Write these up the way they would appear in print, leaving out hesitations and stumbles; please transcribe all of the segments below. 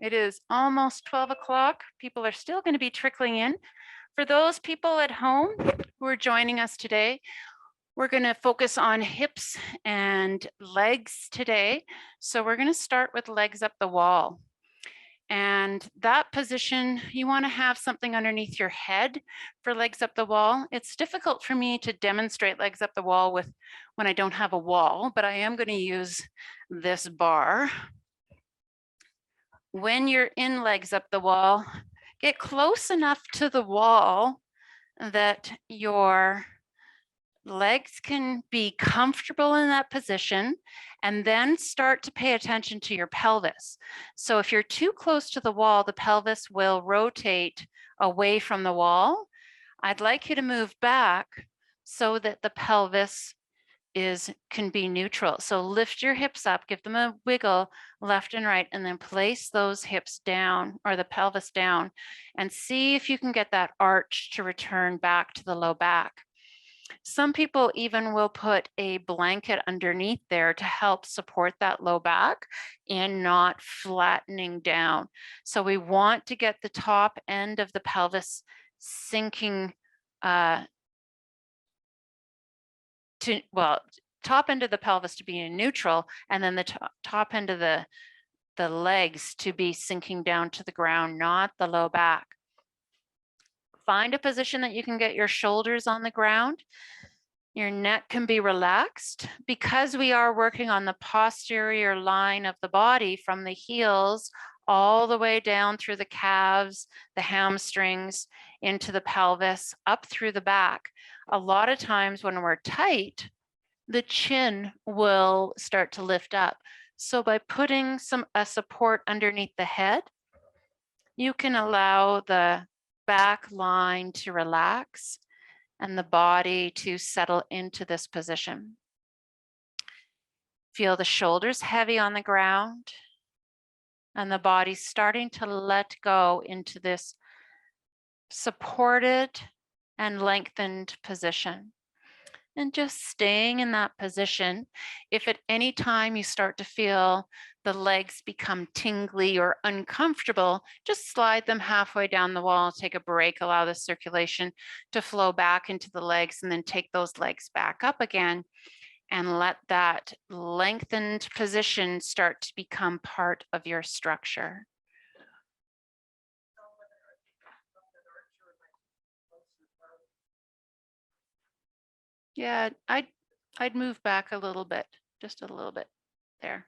It is almost 12 o'clock. People are still going to be trickling in. For those people at home who are joining us today, we're going to focus on hips and legs today. So we're going to start with legs up the wall. And that position, you want to have something underneath your head for legs up the wall. It's difficult for me to demonstrate legs up the wall when I don't have a wall, but I am going to use this bar. When you're in legs up the wall, get close enough to the wall that your legs can be comfortable in that position, and then start to pay attention to your pelvis. So if you're too close to the wall, the pelvis will rotate away from the wall. I'd like you to move back so that the pelvis can be neutral. So lift your hips up, give them a wiggle left and right, and then place those hips down or the pelvis down, and see if you can get that arch to return back to the low back. Some people even will put a blanket underneath there to help support that low back and not flattening down. So we want to get the top end of the pelvis sinking top end of the pelvis to be in neutral, and then the top end of the legs to be sinking down to the ground, not the low back. Find a position that you can get your shoulders on the ground. Your neck can be relaxed. Because we are working on the posterior line of the body from the heels all the way down through the calves, the hamstrings, into the pelvis, up through the back. A lot of times when we're tight, the chin will start to lift up. So by putting a support underneath the head, you can allow the back line to relax and the body to settle into this position. Feel the shoulders heavy on the ground and the body starting to let go into this supported and lengthened position. And just staying in that position. If at any time you start to feel the legs become tingly or uncomfortable, just slide them halfway down the wall, take a break, allow the circulation to flow back into the legs, and then take those legs back up again and let that lengthened position start to become part of your structure. Yeah, I'd move back a little bit, just a little bit there.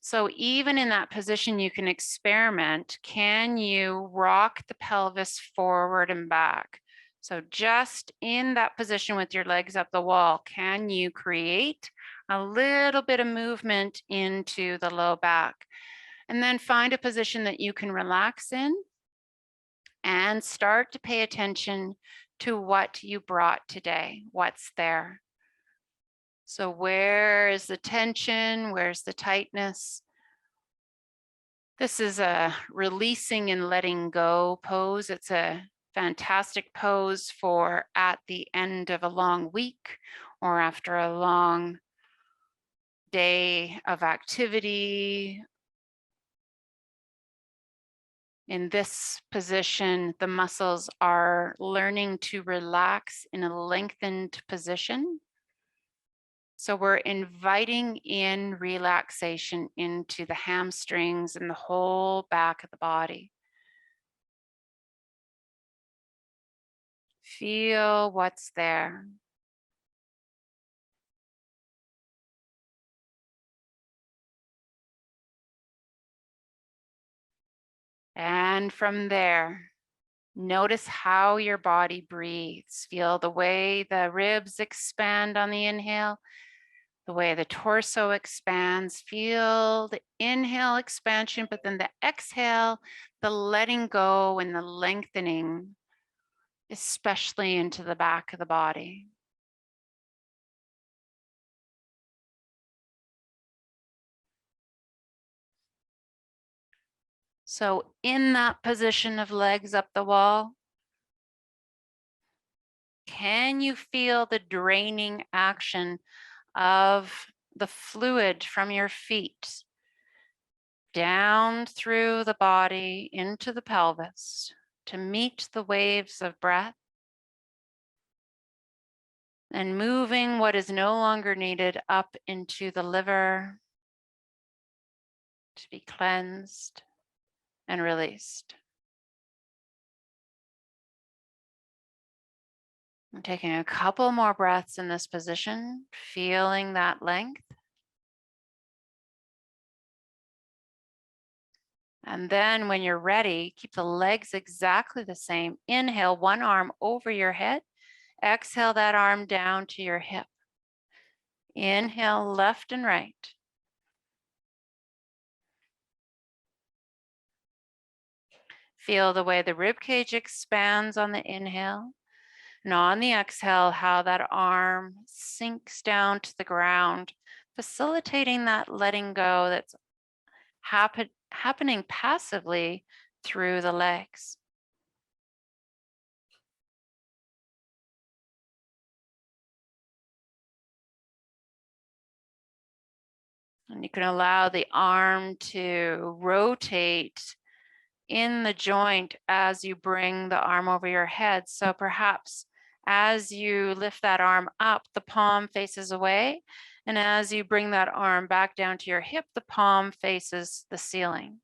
So even in that position, you can experiment. Can you rock the pelvis forward and back? So just in that position with your legs up the wall, can you create a little bit of movement into the low back? And then find a position that you can relax in and start to pay attention to what you brought today, what's there. So where is the tension? Where's the tightness? This is a releasing and letting go pose. It's a fantastic pose for at the end of a long week or after a long day of activity. In this position, the muscles are learning to relax in a lengthened position. So we're inviting in relaxation into the hamstrings and the whole back of the body. Feel what's there. And from there, notice how your body breathes. Feel the way the ribs expand on the inhale, the way the torso expands. Feel the inhale expansion, but then the exhale, the letting go and the lengthening, especially into the back of the body. So in that position of legs up the wall, can you feel the draining action of the fluid from your feet down through the body into the pelvis to meet the waves of breath, and moving what is no longer needed up into the liver to be cleansed and released. I'm taking a couple more breaths in this position, feeling that length. And then when you're ready, keep the legs exactly the same. Inhale, one arm over your head. Exhale that arm down to your hip. Inhale, left and right. Feel the way the rib cage expands on the inhale. And on the exhale, how that arm sinks down to the ground, facilitating that letting go that's happening passively through the legs. And you can allow the arm to rotate in the joint as you bring the arm over your head. So perhaps as you lift that arm up, the palm faces away. And as you bring that arm back down to your hip, the palm faces the ceiling.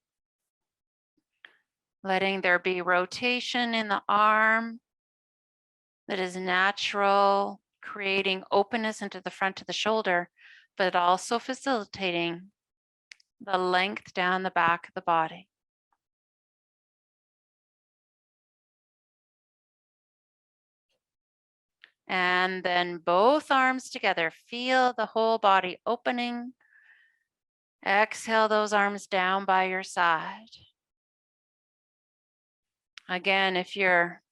Letting there be rotation in the arm that is natural, creating openness into the front of the shoulder, but also facilitating the length down the back of the body. And then both arms together, feel the whole body opening. Exhale those arms down by your side. Again, if your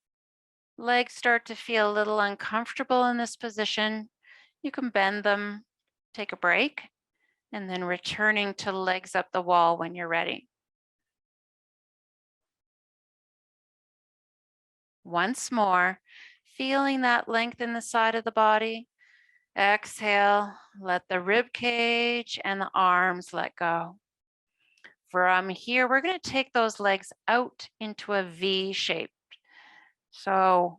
legs start to feel a little uncomfortable in this position, you can bend them, take a break, and then returning to legs up the wall when you're ready. Once more, feeling that length in the side of the body. Exhale, let the rib cage and the arms let go. From here, we're going to take those legs out into a V shape. So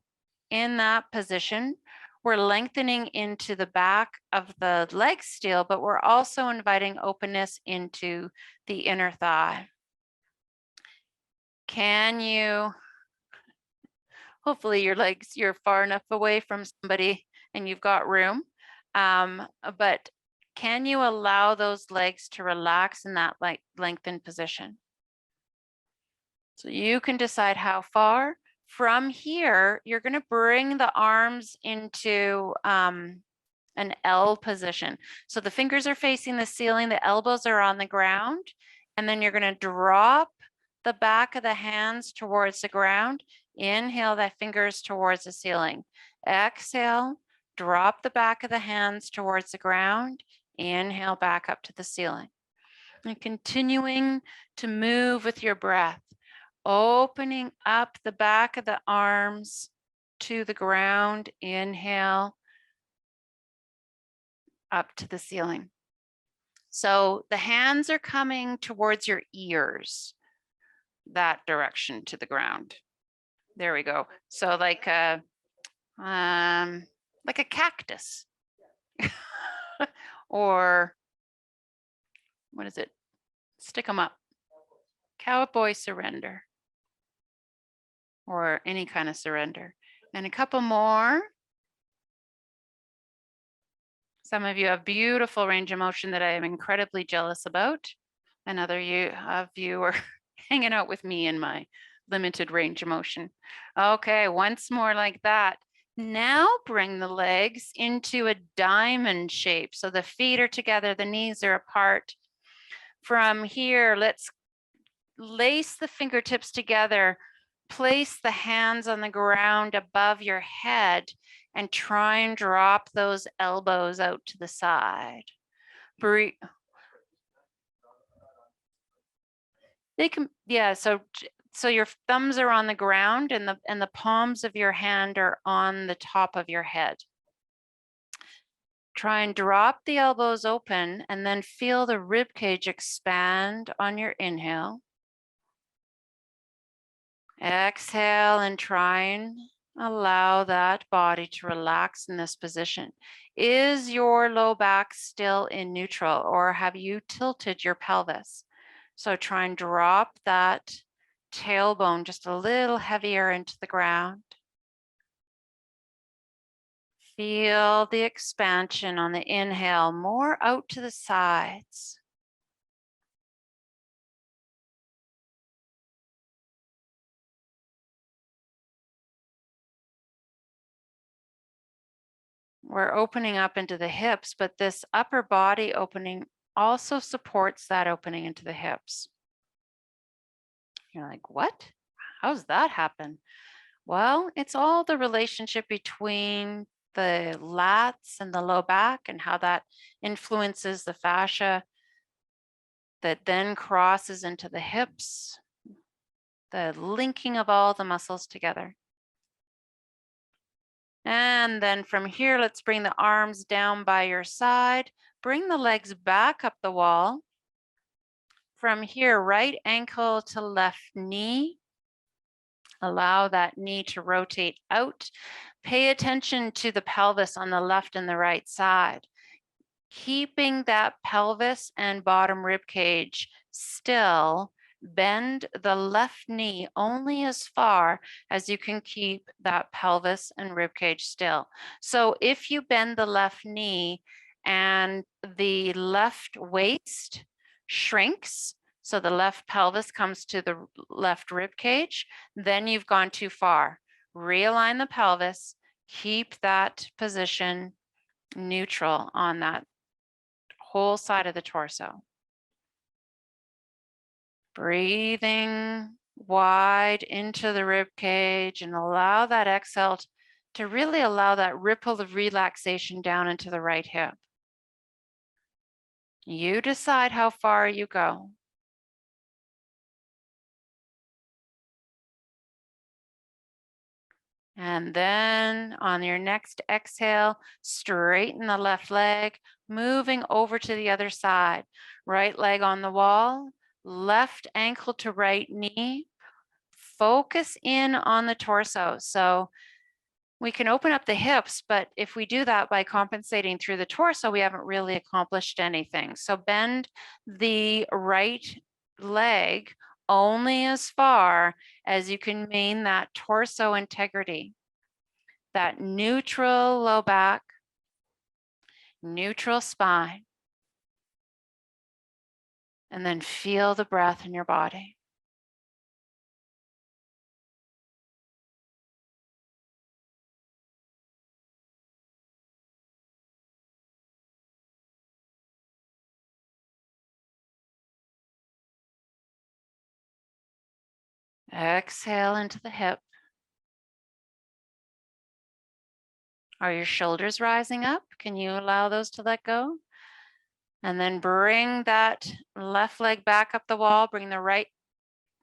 in that position, we're lengthening into the back of the leg still, but we're also inviting openness into the inner thigh. Can you, hopefully your legs, you're far enough away from somebody and you've got room, but can you allow those legs to relax in that lengthened position? So you can decide how far. From here, you're going to bring the arms into an L position. So the fingers are facing the ceiling, the elbows are on the ground, and then you're going to drop the back of the hands towards the ground. Inhale the fingers towards the ceiling. Exhale, drop the back of the hands towards the ground. Inhale back up to the ceiling. And continuing to move with your breath, opening up the back of the arms to the ground. Inhale, up to the ceiling. So the hands are coming towards your ears, that direction to the ground. There we go. So like a cactus or what is it? Stick 'em up. Cowboy surrender or any kind of surrender. And a couple more. Some of you have beautiful range of motion that I am incredibly jealous about. And other of you are hanging out with me in my limited range of motion. Okay, once more like that. Now bring the legs into a diamond shape. So the feet are together, the knees are apart. From here, let's lace the fingertips together. Place the hands on the ground above your head and try and drop those elbows out to the side. Breathe. They can, yeah, so your thumbs are on the ground and the palms of your hand are on the top of your head. Try and drop the elbows open and then feel the rib cage expand on your inhale. Exhale and try and allow that body to relax in this position. Is your low back still in neutral, or have you tilted your pelvis? So try and drop that tailbone just a little heavier into the ground. Feel the expansion on the inhale, more out to the sides. We're opening up into the hips, but this upper body opening also supports that opening into the hips. You're like, what? How's that happen? Well, it's all the relationship between the lats and the low back and how that influences the fascia that then crosses into the hips, the linking of all the muscles together. And then from here, let's bring the arms down by your side. Bring the legs back up the wall. From here, right ankle to left knee. Allow that knee to rotate out. Pay attention to the pelvis on the left and the right side. Keeping that pelvis and bottom rib cage still, bend the left knee only as far as you can keep that pelvis and rib cage still. So if you bend the left knee and the left waist shrinks, so the left pelvis comes to the left rib cage, then you've gone too far. Realign the pelvis, keep that position neutral on that whole side of the torso. Breathing wide into the rib cage and allow that exhale to really allow that ripple of relaxation down into the right hip. You decide how far you go. And then on your next exhale, straighten the left leg, moving over to the other side. Right leg on the wall, left ankle to right knee. Focus in on the torso. So we can open up the hips, but if we do that by compensating through the torso, we haven't really accomplished anything. So bend the right leg only as far as you can maintain that torso integrity, that neutral low back, neutral spine, and then feel the breath in your body. Exhale into the hip. Are your shoulders rising up? Can you allow those to let go? And then bring that left leg back up the wall. Bring the right,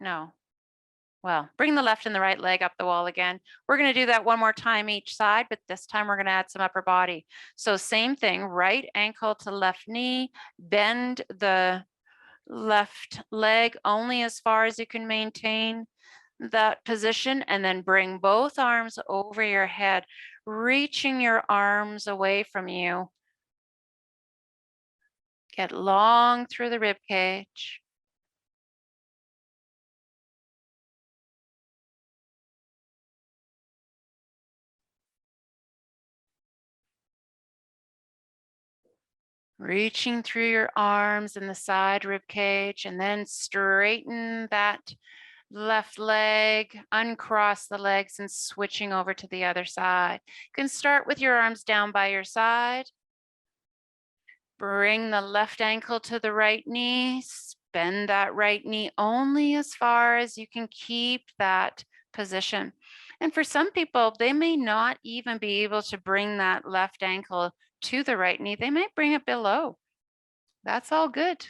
no, well, bring the left and the right leg up the wall again. We're going to do that one more time each side, but this time we're going to add some upper body. So same thing, right ankle to left knee, bend the left leg only as far as you can maintain that position, and then bring both arms over your head, reaching your arms away from you. Get long through the rib cage. Reaching through your arms and the side rib cage, and then straighten that left leg, uncross the legs, and switching over to the other side. You can start with your arms down by your side. Bring the left ankle to the right knee. Bend that right knee only as far as you can keep that position. And for some people, they may not even be able to bring that left ankle to the right knee. They might bring it below. That's all good.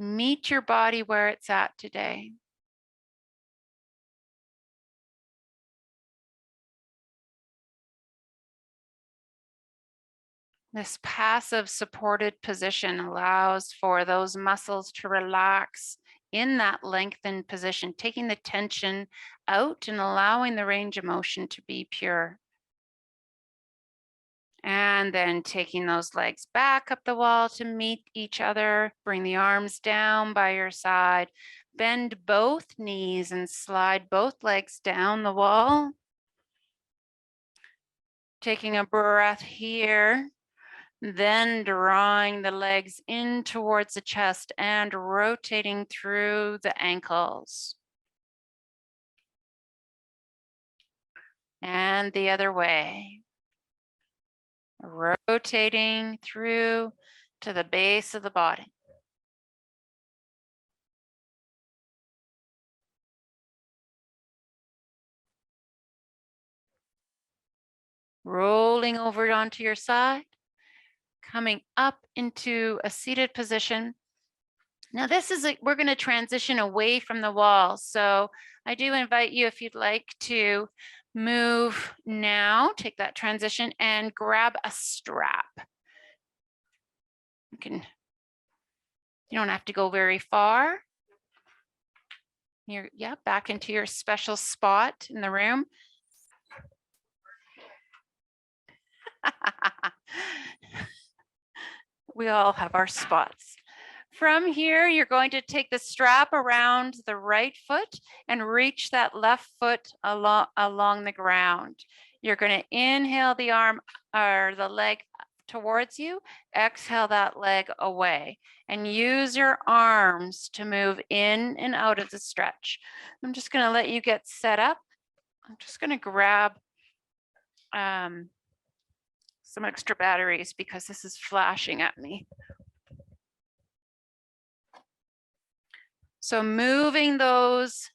Meet your body where it's at today. This passive supported position allows for those muscles to relax in that lengthened position, taking the tension out and allowing the range of motion to be pure. And then taking those legs back up the wall to meet each other. Bring the arms down by your side. Bend both knees and slide both legs down the wall. Taking a breath here. Then drawing the legs in towards the chest and rotating through the ankles. And the other way. Rotating through to the base of the body. Rolling over onto your side, coming up into a seated position. Now we're going to transition away from the wall. So I do invite you, if you'd like to move now, take that transition and grab a strap. You don't have to go very far. Back into your special spot in the room. We all have our spots. From here, you're going to take the strap around the right foot and reach that left foot along the ground. You're going to inhale the arm or the leg towards you, exhale that leg away, and use your arms to move in and out of the stretch. I'm just going to let you get set up. I'm just going to grab some extra batteries because this is flashing at me. So moving those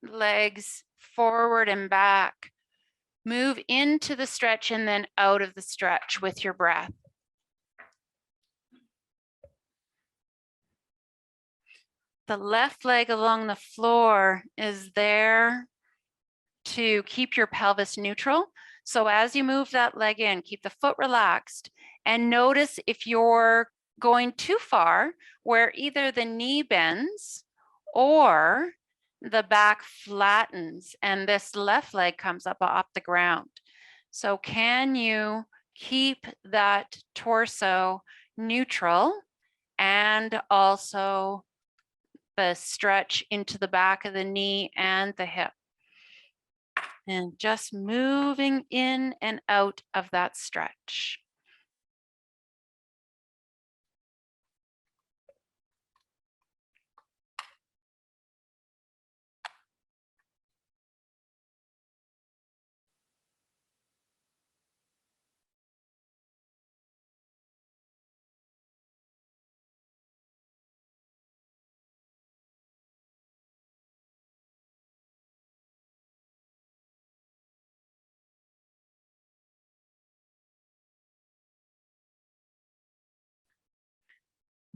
legs forward and back, move into the stretch and then out of the stretch with your breath. The left leg along the floor is there to keep your pelvis neutral. So as you move that leg in, keep the foot relaxed and notice if you're going too far where either the knee bends or the back flattens and this left leg comes up off the ground. So can you keep that torso neutral and also the stretch into the back of the knee and the hip? And just moving in and out of that stretch.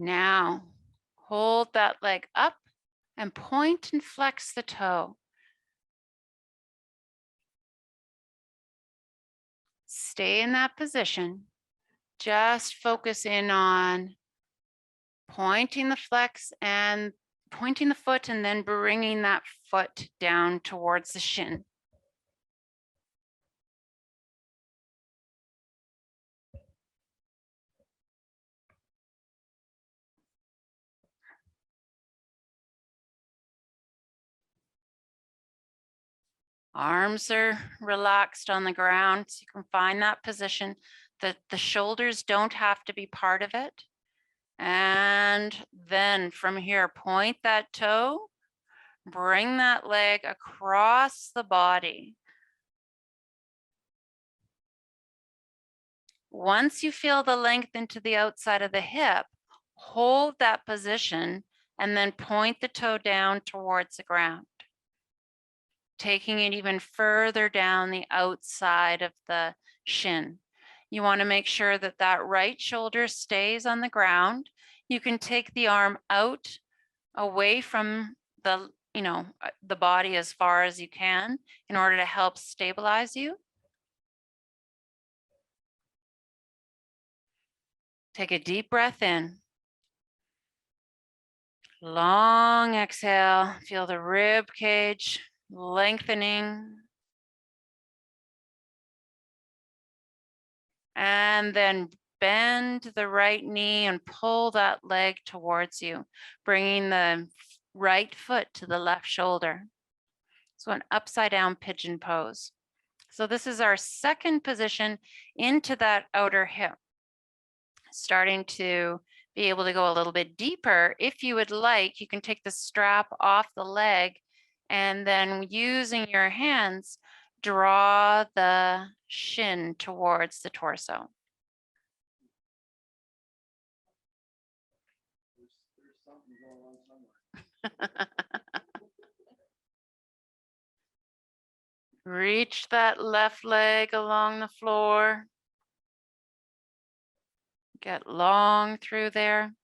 Now, hold that leg up and point and flex the toe. Stay in that position. Just focus in on pointing the flex and pointing the foot and then bringing that foot down towards the shin. Arms are relaxed on the ground, so you can find that position. The shoulders don't have to be part of it. And then from here, point that toe, bring that leg across the body. Once you feel the length into the outside of the hip, hold that position and then point the toe down towards the ground. Taking it even further down the outside of the shin. You want to make sure that that right shoulder stays on the ground. You can take the arm out away from the body as far as you can in order to help stabilize you. Take a deep breath in. Long exhale. Feel the rib cage lengthening. And then bend the right knee and pull that leg towards you, bringing the right foot to the left shoulder. So an upside down pigeon pose. So this is our second position into that outer hip. Starting to be able to go a little bit deeper. If you would like, you can take the strap off the leg and then using your hands, draw the shin towards the torso. Reach that left leg along the floor. Get long through there.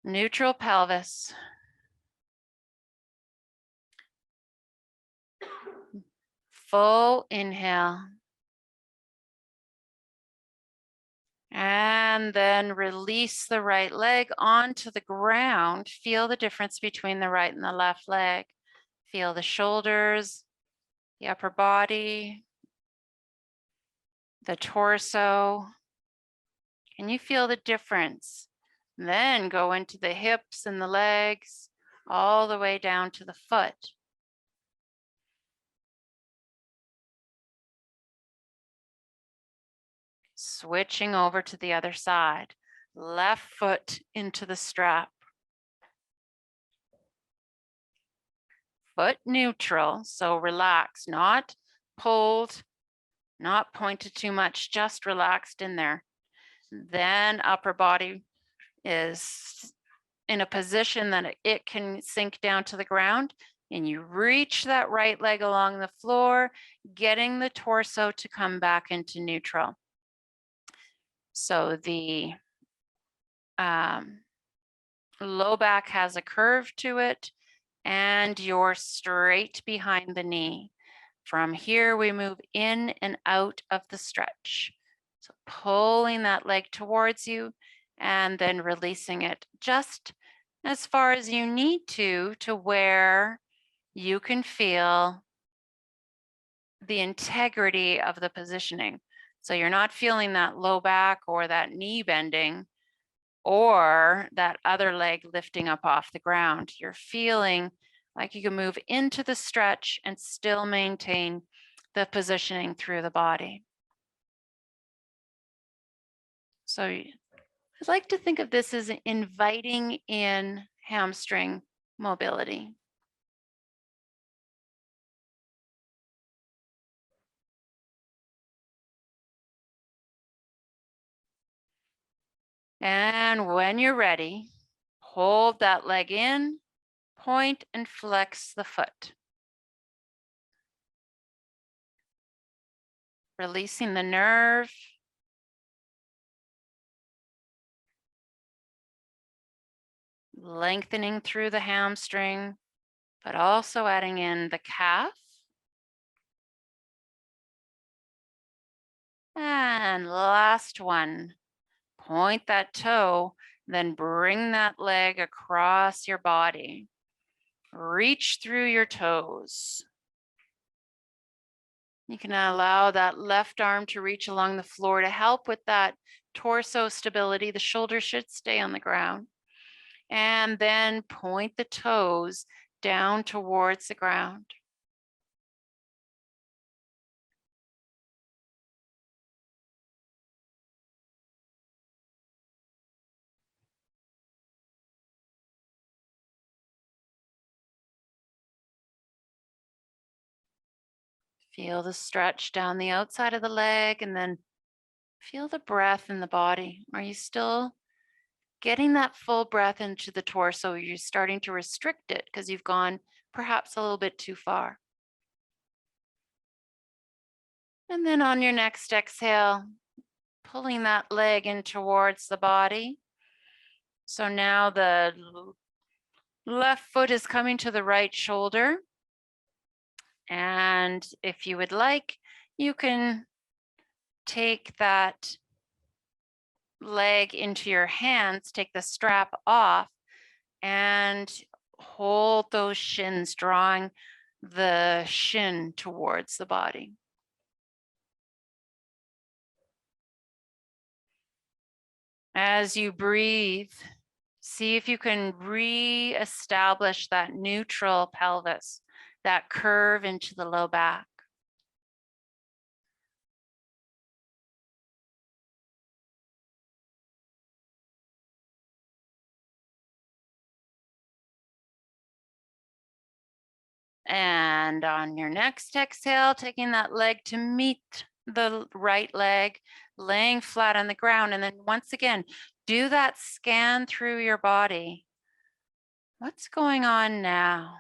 Neutral pelvis. Full inhale. And then release the right leg onto the ground. Feel the difference between the right and the left leg. Feel the shoulders, the upper body, the torso. Can you feel the difference? Then go into the hips and the legs, all the way down to the foot. Switching over to the other side. Left foot into the strap. Foot neutral, so relaxed, not pulled, not pointed too much, just relaxed in there. Then upper body is in a position that it can sink down to the ground, and you reach that right leg along the floor, getting the torso to come back into neutral. So the low back has a curve to it, and you're straight behind the knee. From here, we move in and out of the stretch. So pulling that leg towards you and then releasing it just as far as you need to where you can feel the integrity of the positioning. So you're not feeling that low back or that knee bending or that other leg lifting up off the ground. You're feeling like you can move into the stretch and still maintain the positioning through the body. So I'd like to think of this as inviting in hamstring mobility. And when you're ready, hold that leg in, point and flex the foot. Releasing the nerve. Lengthening through the hamstring, but also adding in the calf. And last one, point that toe, then bring that leg across your body. Reach through your toes. You can allow that left arm to reach along the floor to help with that torso stability. The shoulders should stay on the ground. And then point the toes down towards the ground. Feel the stretch down the outside of the leg and then feel the breath in the body. Are you still getting that full breath into the torso? You're starting to restrict it because you've gone perhaps a little bit too far. And then on your next exhale, pulling that leg in towards the body. So now the left foot is coming to the right shoulder. And if you would like, you can take that leg into your hands, take the strap off, and hold those shins, drawing the shin towards the body. As you breathe, see if you can re-establish that neutral pelvis, that curve into the low back. And on your next exhale, taking that leg to meet the right leg, laying flat on the ground. And then once again, do that scan through your body. What's going on now?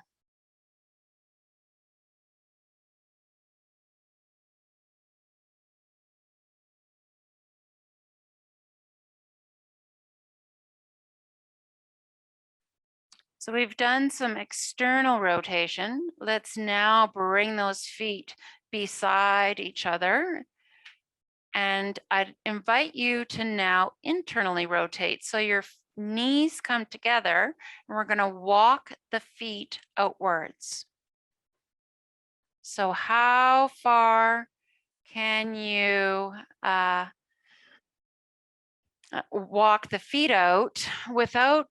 So we've done some external rotation. Let's now bring those feet beside each other. And I'd invite you to now internally rotate. So your knees come together and we're going to walk the feet outwards. So how far can you walk the feet out without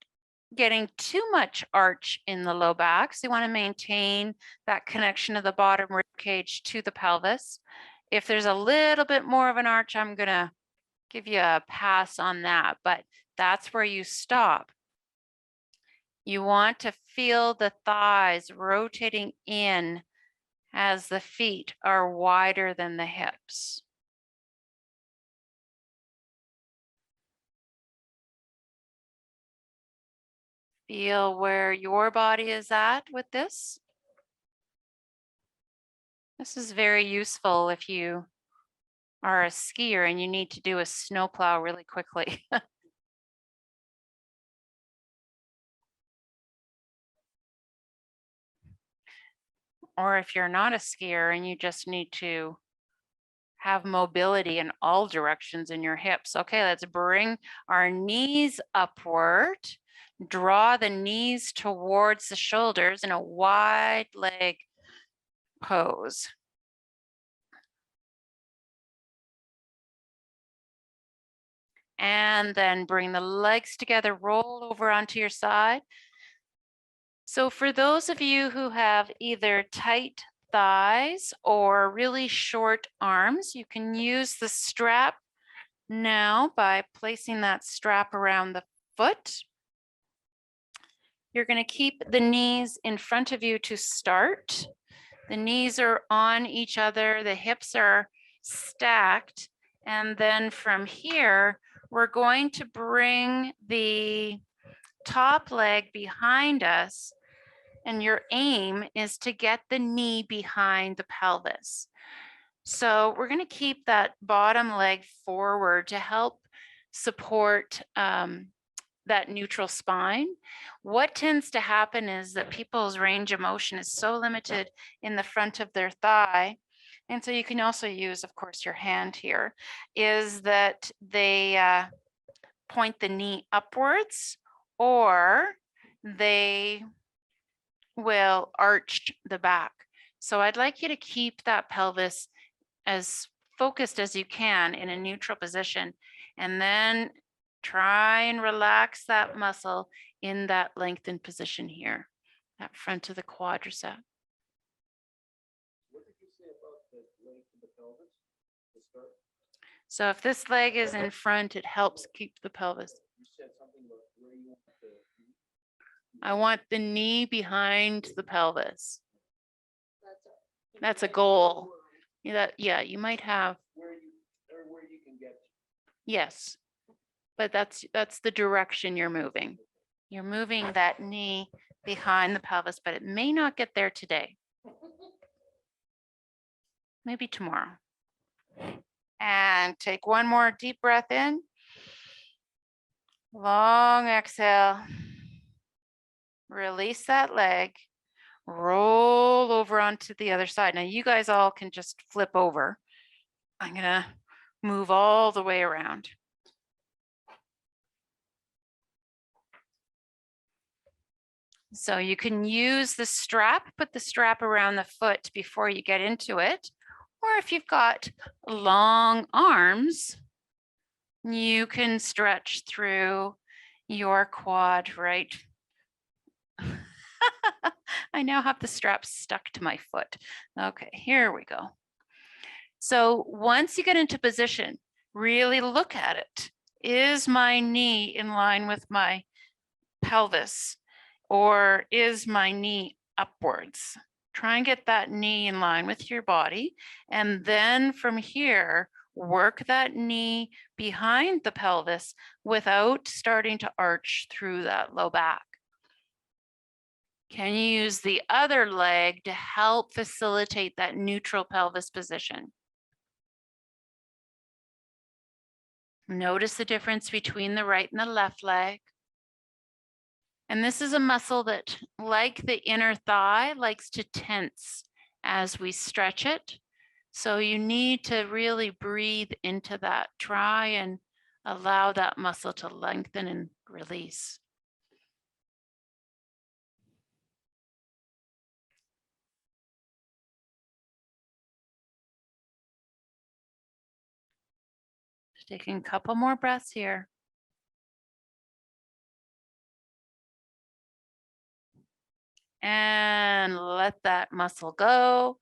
getting too much arch in the low back? So you want to maintain that connection of the bottom rib cage to the pelvis. If there's a little bit more of an arch, I'm going to give you a pass on that, but that's where you stop. You want to feel the thighs rotating in as the feet are wider than the hips. Feel where your body is at with this. This is very useful if you are a skier and you need to do a snowplow really quickly. Or if you're not a skier and you just need to have mobility in all directions in your hips. Okay, let's bring our knees upward. Draw the knees towards the shoulders in a wide leg pose. And then bring the legs together, roll over onto your side. So for those of you who have either tight thighs or really short arms, you can use the strap now by placing that strap around the foot. You're going to keep the knees in front of you to start. The knees are on each other, the hips are stacked, and then from here, we're going to bring the top leg behind us, and your aim is to get the knee behind the pelvis. So we're going to keep that bottom leg forward to help support that neutral spine. What tends to happen is that people's range of motion is so limited in the front of their thigh, and so you can also use, of course, your hand here, is that they point the knee upwards, or they will arch the back. So I'd like you to keep that pelvis as focused as you can in a neutral position, and then try and relax that muscle in that lengthened position here, that front of the quadricep. What did you say about the length of the pelvis to start? So if this leg is in front, it helps keep the pelvis. You said something about where you want the. I want the knee behind the pelvis. That's a goal. Yeah, you might have. Where you can get. Yes, but that's the direction you're moving. You're moving that knee behind the pelvis, but it may not get there today. Maybe tomorrow. And take one more deep breath in. Long exhale. Release that leg. Roll over onto the other side. Now you guys all can just flip over. I'm gonna Move all the way around. So you can use the strap, put the strap around the foot before you get into it. Or if you've got long arms, you can stretch through your quad right. I now have the strap stuck to my foot. Okay, here we go. So once you get into position, really look at it. Is my knee in line with my pelvis, or is my knee upwards? Try and get that knee in line with your body. And then from here, work that knee behind the pelvis without starting to arch through that low back. Can you use the other leg to help facilitate that neutral pelvis position? Notice the difference between the right and the left leg. And this is a muscle that, like the inner thigh, likes to tense as we stretch it. So you need to really breathe into that. Try and allow that muscle to lengthen and release. Taking a couple more breaths here. And let that muscle go,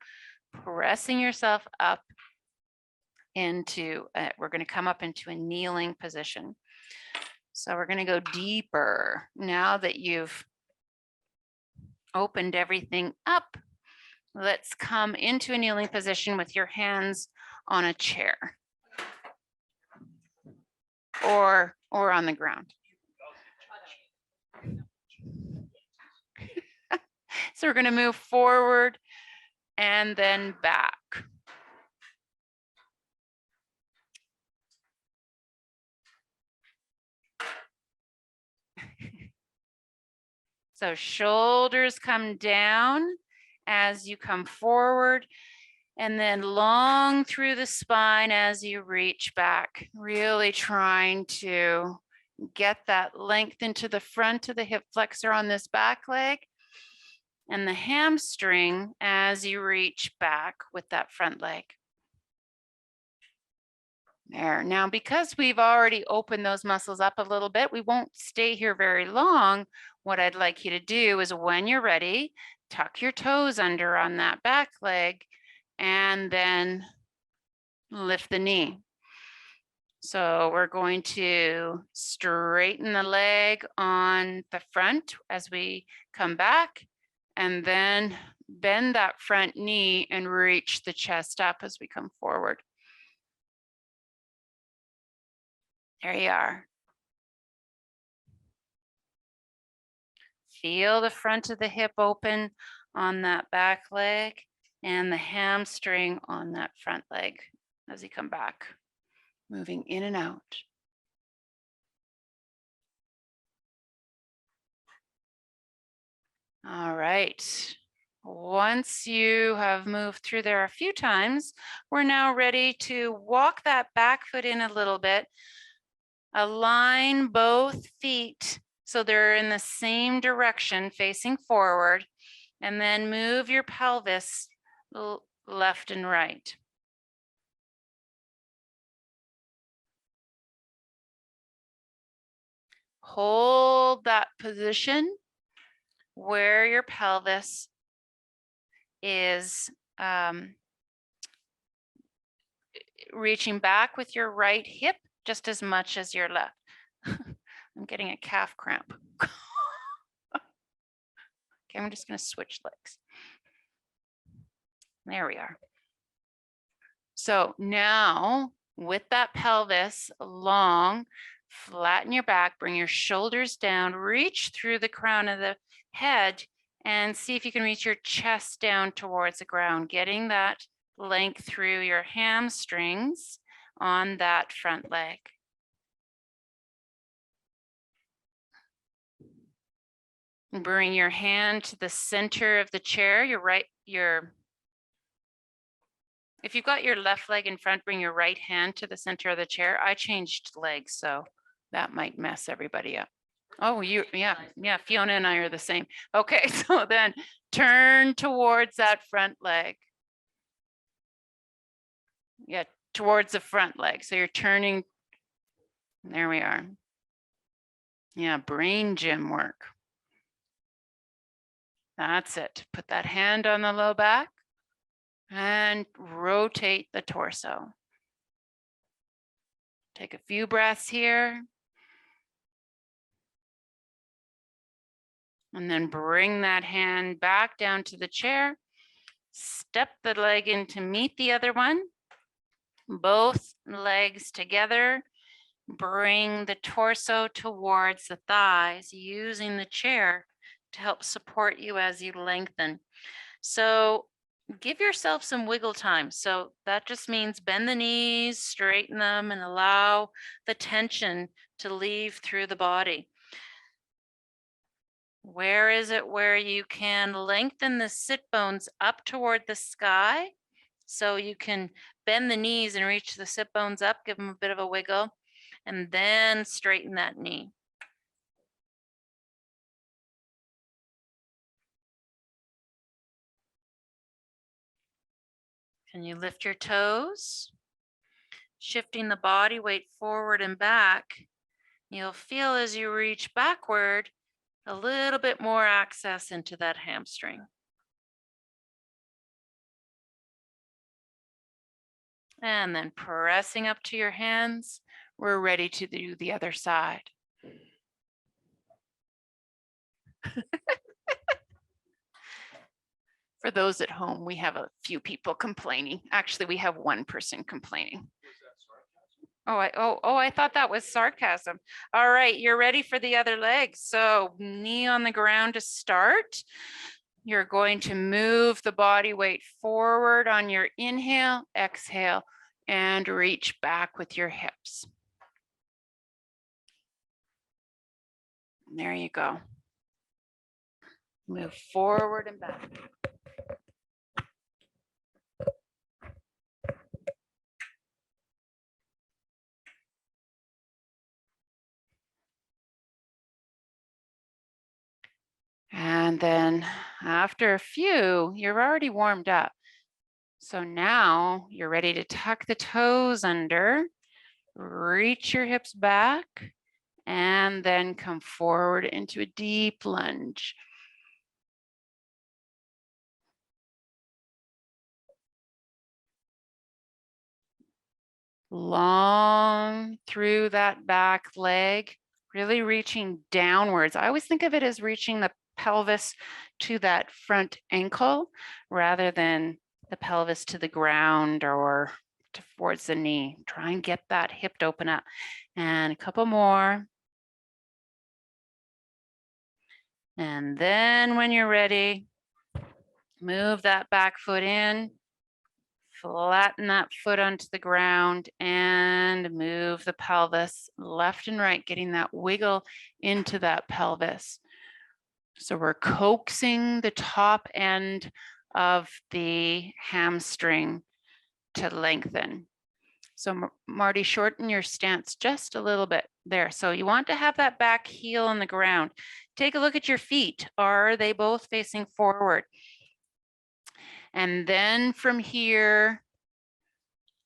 pressing yourself up into, we're going to come up into a kneeling position. So we're going to go deeper. Now that you've opened everything up, let's come into a kneeling position with your hands on a chair or on the ground. So we're going to move forward and then back. So shoulders come down as you come forward, and then long through the spine as you reach back, really trying to get that length into the front of the hip flexor on this back leg and the hamstring as you reach back with that front leg. There. Now, because we've already opened those muscles up a little bit, we won't stay here very long. What I'd like you to do is when you're ready, tuck your toes under on that back leg and then lift the knee. So we're going to straighten the leg on the front as we come back, and then bend that front knee and reach the chest up as we come forward. There you are. Feel the front of the hip open on that back leg and the hamstring on that front leg as you come back, moving in and out. All right. Once you have moved through there a few times, we're now ready to walk that back foot in a little bit. Align both feet so they're in the same direction facing forward, and then move your pelvis left and right. Hold that position where your pelvis is reaching back with your right hip just as much as your left. I'm getting a calf cramp. Okay, I'm just going to switch legs. There we are. So now with that pelvis long, flatten your back, bring your shoulders down, reach through the crown of the head, and see if you can reach your chest down towards the ground, getting that length through your hamstrings on that front leg. Bring your hand to the center of the chair, your If you've got your left leg in front, bring your right hand to the center of the chair. I changed legs, so that might mess everybody up. Oh, yeah, Fiona and I are the same. Okay, so then turn towards that front leg. Yeah, towards the front leg. So you're turning. There we are. Yeah, brain gym work. That's it. Put that hand on the low back and rotate the torso. Take a few breaths here. And then bring that hand back down to the chair. Step the leg in to meet the other one. Both legs together. Bring the torso towards the thighs using the chair to help support you as you lengthen. So give yourself some wiggle time. So that just means bend the knees, straighten them, and allow the tension to leave through the body. Where is it where you can lengthen the sit bones up toward the sky? So you can bend the knees and reach the sit bones up, give them a bit of a wiggle, and then straighten that knee. Can you lift your toes? Shifting the body weight forward and back, you'll feel as you reach backward, a little bit more access into that hamstring. And then pressing up to your hands, we're ready to do the other side. For those at home, we have a few people complaining. Actually, we have one person complaining. I thought that was sarcasm. All right, you're ready for the other leg. So knee on the ground to start. You're going to move the body weight forward on your inhale, exhale, and reach back with your hips. There you go. Move forward and back. And then after a few, you're already warmed up. So now you're ready to tuck the toes under, reach your hips back, and then come forward into a deep lunge. Long through that back leg, really reaching downwards. I always think of it as reaching the pelvis to that front ankle rather than the pelvis to the ground or towards the knee. Try and get that hip to open up. And a couple more. And then when you're ready, move that back foot in, flatten that foot onto the ground and move the pelvis left and right, getting that wiggle into that pelvis. So we're coaxing the top end of the hamstring to lengthen. So Marty, shorten your stance just a little bit there. So you want to have that back heel on the ground. Take a look at your feet. Are they both facing forward? And then from here,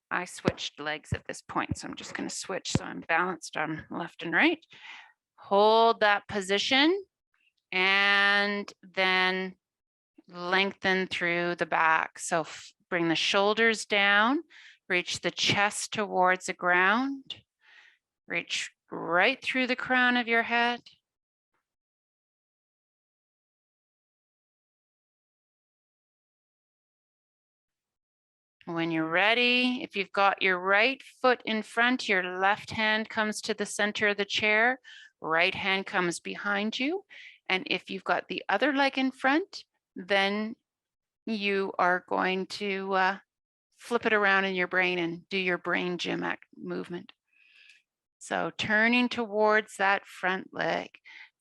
I switched legs at this point. So I'm just going to switch so I'm balanced on left and right. Hold that position and then lengthen through the back. So bring the shoulders down, reach the chest towards the ground, reach right through the crown of your head. When you're ready, if you've got your right foot in front, your left hand comes to the center of the chair, right hand comes behind you. And if you've got the other leg in front, then you are going to flip it around in your brain and do your brain gym movement. So turning towards that front leg,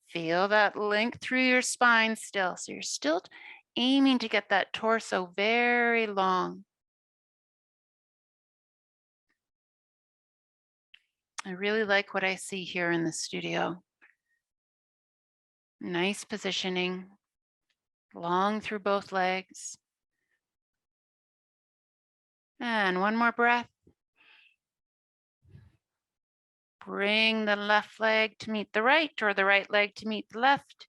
feel that length through your spine still. So you're still aiming to get that torso very long. I really like what I see here in the studio. Nice positioning, long through both legs. And one more breath. Bring the left leg to meet the right or the right leg to meet the left.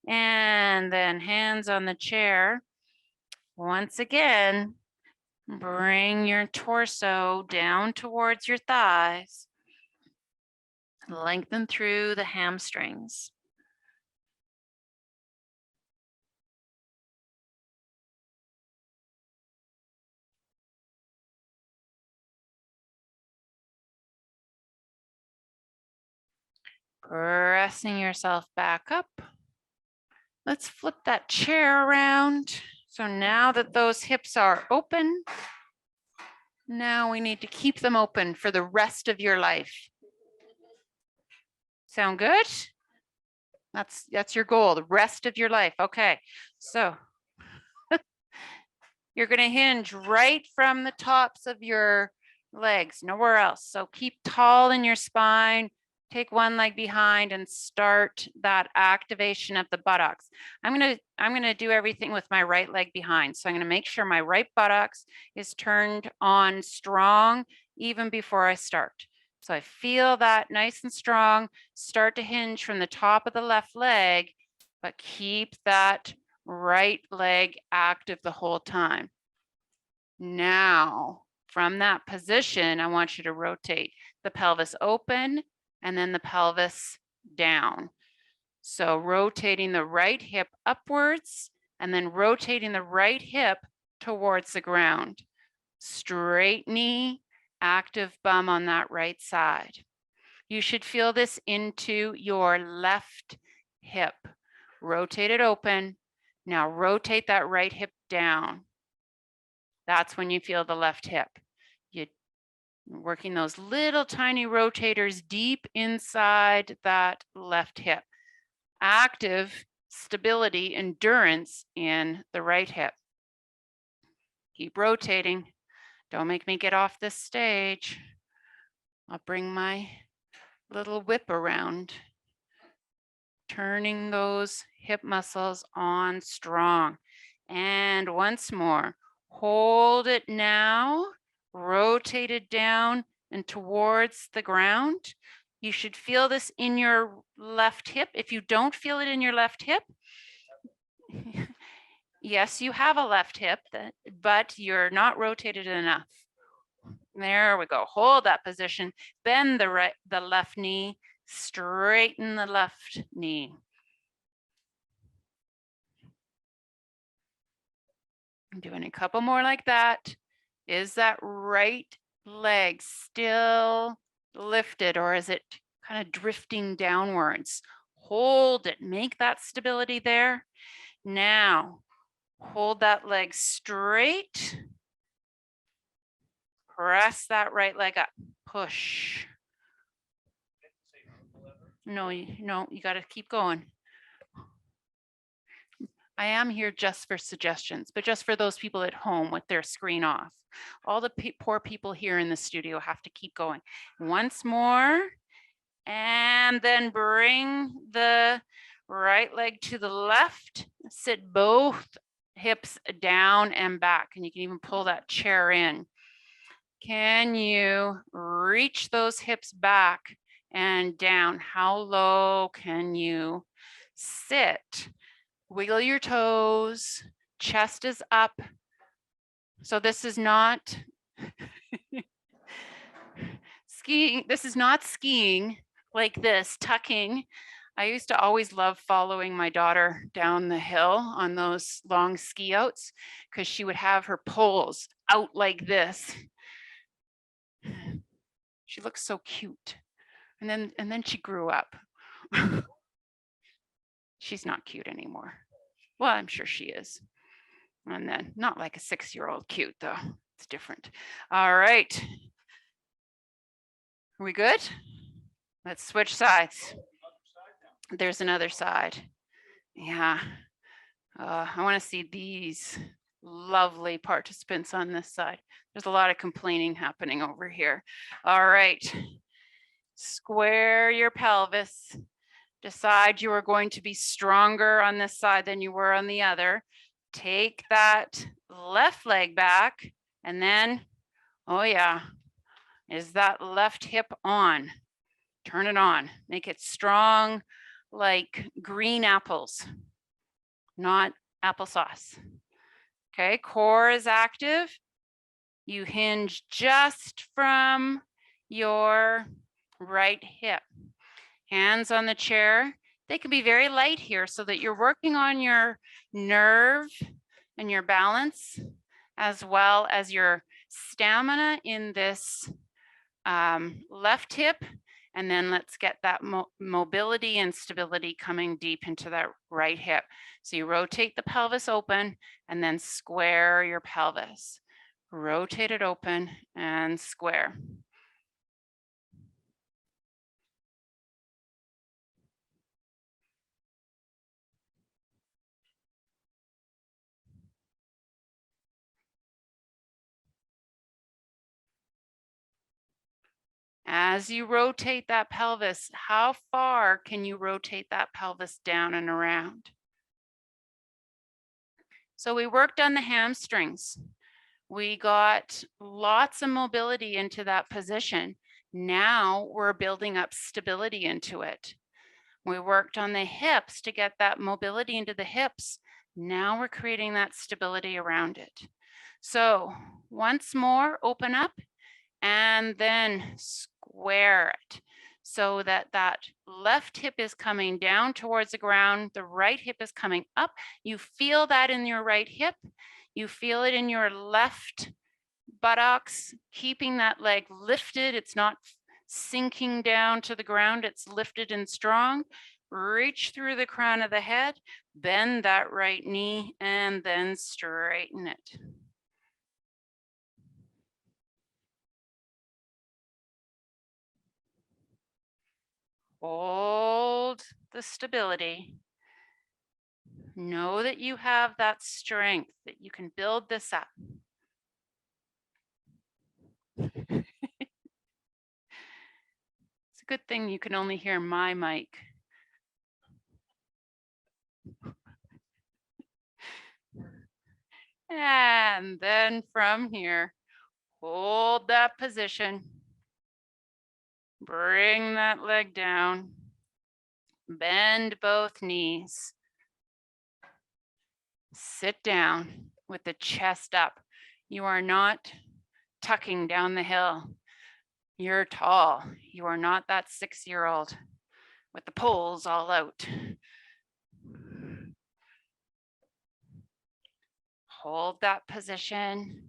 And then hands on the chair. Once again, bring your torso down towards your thighs. Lengthen through the hamstrings. Pressing yourself back up. Let's flip that chair around. So now that those hips are open, now we need to keep them open for the rest of your life. Sound good? That's your goal, the rest of your life. Okay, so you're going to hinge right from the tops of your legs, nowhere else. So keep tall in your spine. Take one leg behind and start that activation of the buttocks. I'm gonna do everything with my right leg behind. So I'm gonna make sure my right buttocks is turned on strong even before I start. So I feel that nice and strong. Start to hinge from the top of the left leg, but keep that right leg active the whole time. Now, from that position, I want you to rotate the pelvis open and then the pelvis down. So rotating the right hip upwards and then rotating the right hip towards the ground. Straight knee, active bum on that right side. You should feel this into your left hip. Rotate it open. Now rotate that right hip down. That's when you feel the left hip. Working those little tiny rotators deep inside that left hip. Active stability, endurance in the right hip. Keep rotating. Don't make me get off this stage. I'll bring my little whip around. Turning those hip muscles on strong. And once more, hold it now. Rotate it down and towards the ground. You should feel this in your left hip. If you don't feel it in your left hip, yes, you have a left hip, but you're not rotated enough. There we go. Hold that position. Bend the left knee. Straighten the left knee. I'm doing a couple more like that. Is that right leg still lifted or is it kind of drifting downwards? Hold it, make that stability there. Now, hold that leg straight. Press that right leg up, push. No, you got to keep going. I am here just for suggestions, but just for those people at home with their screen off. All the poor people here in the studio have to keep going. Once more, and then bring the right leg to the left. Sit both hips down and back, and you can even pull that chair in. Can you reach those hips back and down? How low can you sit? Wiggle your toes, chest is up. So this is not skiing. This is not skiing like this, tucking. I used to always love following my daughter down the hill on those long ski outs because she would have her poles out like this. She looks so cute. And then she grew up. She's not cute anymore. Well, I'm sure she is. And then not like a 6-year-old cute though. It's different. All right. Are we good? Let's switch sides. There's another side. Yeah. I want to see these lovely participants on this side. There's a lot of complaining happening over here. All right. Square your pelvis. Decide you are going to be stronger on this side than you were on the other. Take that left leg back and then, oh yeah, is that left hip on? Turn it on. Make it strong like green apples, not applesauce. Okay, core is active. You hinge just from your right hip. Hands on the chair. They can be very light here so that you're working on your nerve and your balance, as well as your stamina in this left hip. And then let's get that mobility and stability coming deep into that right hip. So you rotate the pelvis open and then square your pelvis. Rotate it open and square. As you rotate that pelvis, how far can you rotate that pelvis down and around? So we worked on the hamstrings. We got lots of mobility into that position. Now we're building up stability into it. We worked on the hips to get that mobility into the hips. Now we're creating that stability around it. So once more, open up and then square it so that that left hip is coming down towards the ground, the right hip is coming up. You feel that in your right hip. You feel it in your left buttocks, keeping that leg lifted. It's not sinking down to the ground, it's lifted and strong. Reach through the crown of the head, bend that right knee, and then straighten it. Hold the stability. Know that you have that strength, that you can build this up. It's a good thing you can only hear my mic. And then from here, hold that position. Bring that leg down. Bend both knees. Sit down with the chest up. You are not tucking down the hill. You're tall. You are not that 6-year-old with the poles all out. Hold that position.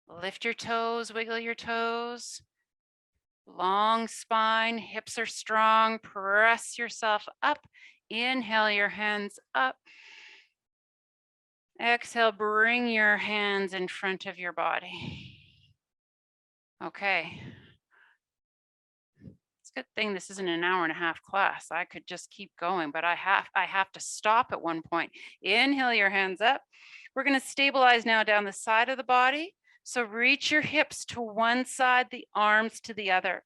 Lift your toes, wiggle your toes. Long spine, hips are strong. Press yourself up. Inhale your hands up. Exhale, bring your hands in front of your body. Okay. It's a good thing this isn't an hour and a half class. I could just keep going, but I have to stop at one point. Inhale your hands up. We're going to stabilize now down the side of the body. So reach your hips to one side, the arms to the other.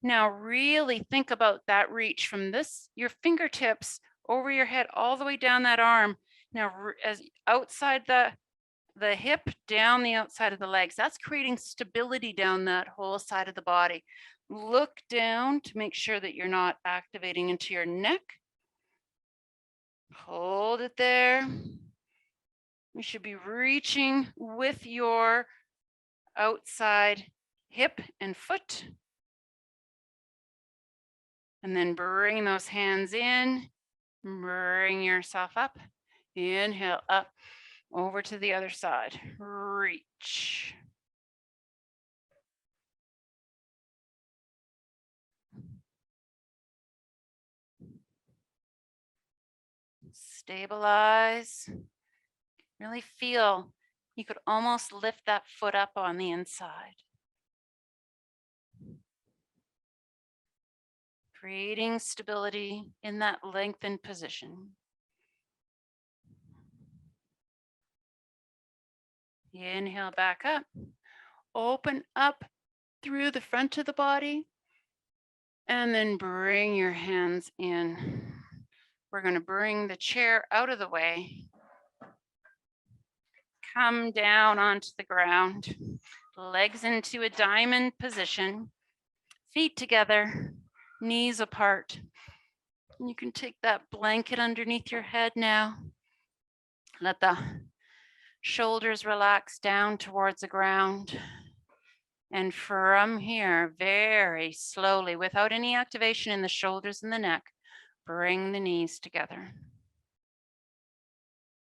Now really think about that reach from your fingertips over your head, all the way down that arm. Now as outside the hip, down the outside of the legs. That's creating stability down that whole side of the body. Look down to make sure that you're not activating into your neck. Hold it there. You should be reaching with your outside hip and foot. And then bring those hands in. Bring yourself up. Inhale up. Over to the other side. Reach. Stabilize. Really feel you could almost lift that foot up on the inside. Creating stability in that lengthened position. Inhale back up. Open up through the front of the body. And then bring your hands in. We're going to bring the chair out of the way. Come down onto the ground. Legs into a diamond position. Feet together, knees apart. And you can take that blanket underneath your head now. Let the shoulders relax down towards the ground. And from here, very slowly, without any activation in the shoulders and the neck, bring the knees together.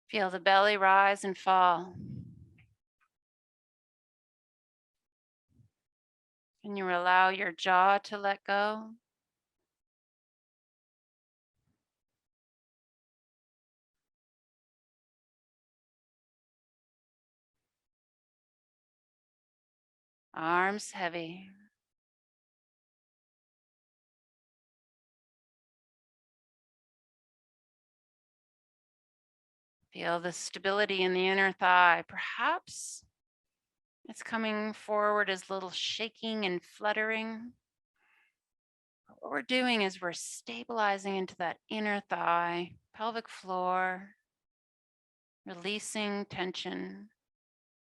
Feel the belly rise and fall. Can you allow your jaw to let go? Arms heavy. Feel the stability in the inner thigh. Perhaps it's coming forward as little shaking and fluttering. But what we're doing is we're stabilizing into that inner thigh, pelvic floor, releasing tension.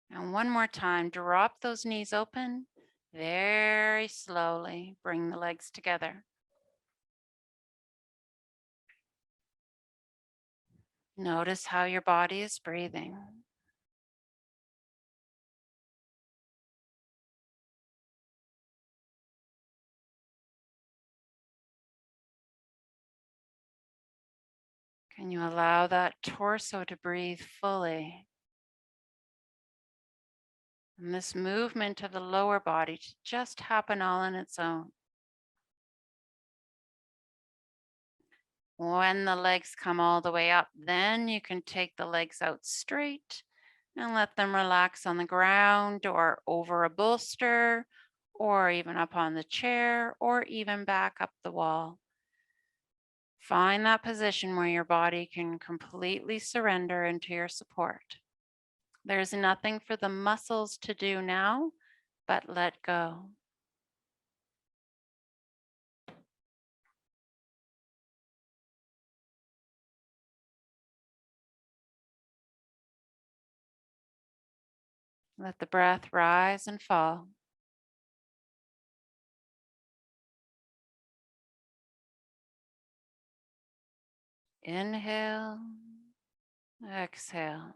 And one more time, drop those knees open. Very slowly, bring the legs together. Notice how your body is breathing. Can you allow that torso to breathe fully? And this movement of the lower body to just happen all on its own. When the legs come all the way up, then you can take the legs out straight and let them relax on the ground or over a bolster or even up on the chair or even back up the wall. Find that position where your body can completely surrender into your support. There's nothing for the muscles to do now, but let go. Let the breath rise and fall. Inhale, exhale.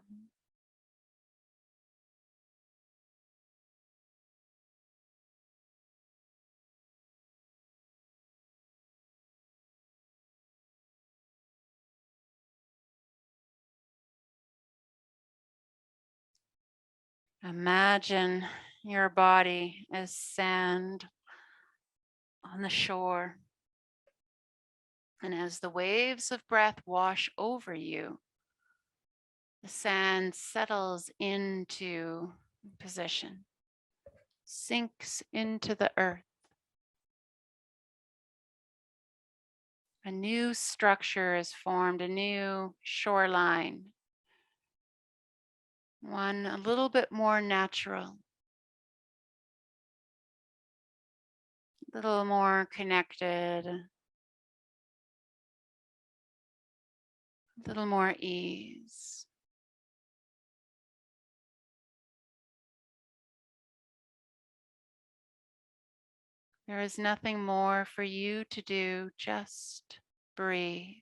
Imagine your body as sand on the shore. And as the waves of breath wash over you, the sand settles into position, sinks into the earth. A new structure is formed, a new shoreline, one a little bit more natural, a little more connected, a little more ease. There is nothing more for you to do, just breathe.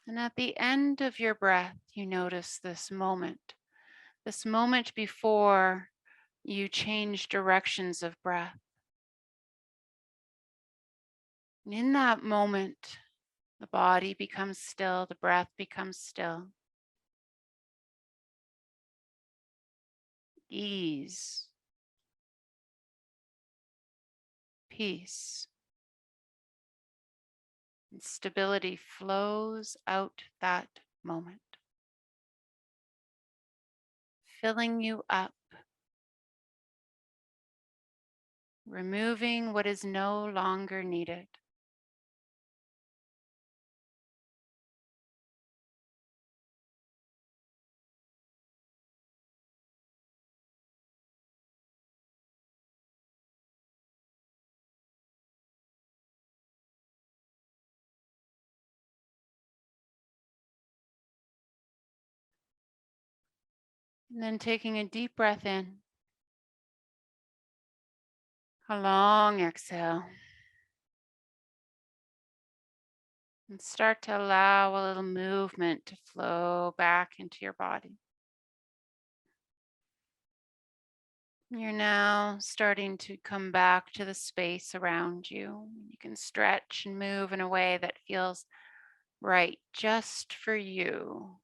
And at the end of your breath, you notice this moment before you change directions of breath. And in that moment, the body becomes still, the breath becomes still. Ease, peace, and stability flows out that moment, filling you up, removing what is no longer needed. And then taking a deep breath in, a long exhale. And start to allow a little movement to flow back into your body. You're now starting to come back to the space around you. You can stretch and move in a way that feels right just for you.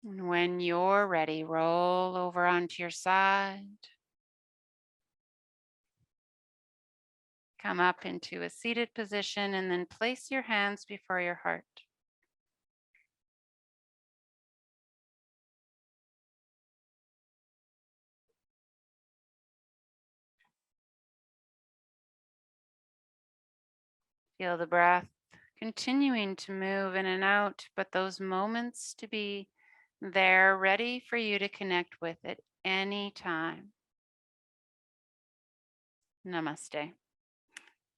And when you're ready, roll over onto your side. Come up into a seated position and then place your hands before your heart. Feel the breath continuing to move in and out, but those moments to be there ready for you to connect with at any time. Namaste.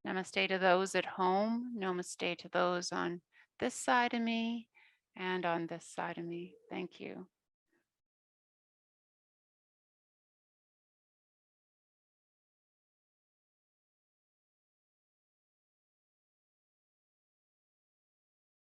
Namaste to those at home. Namaste to those on this side of me and on this side of me. Thank you.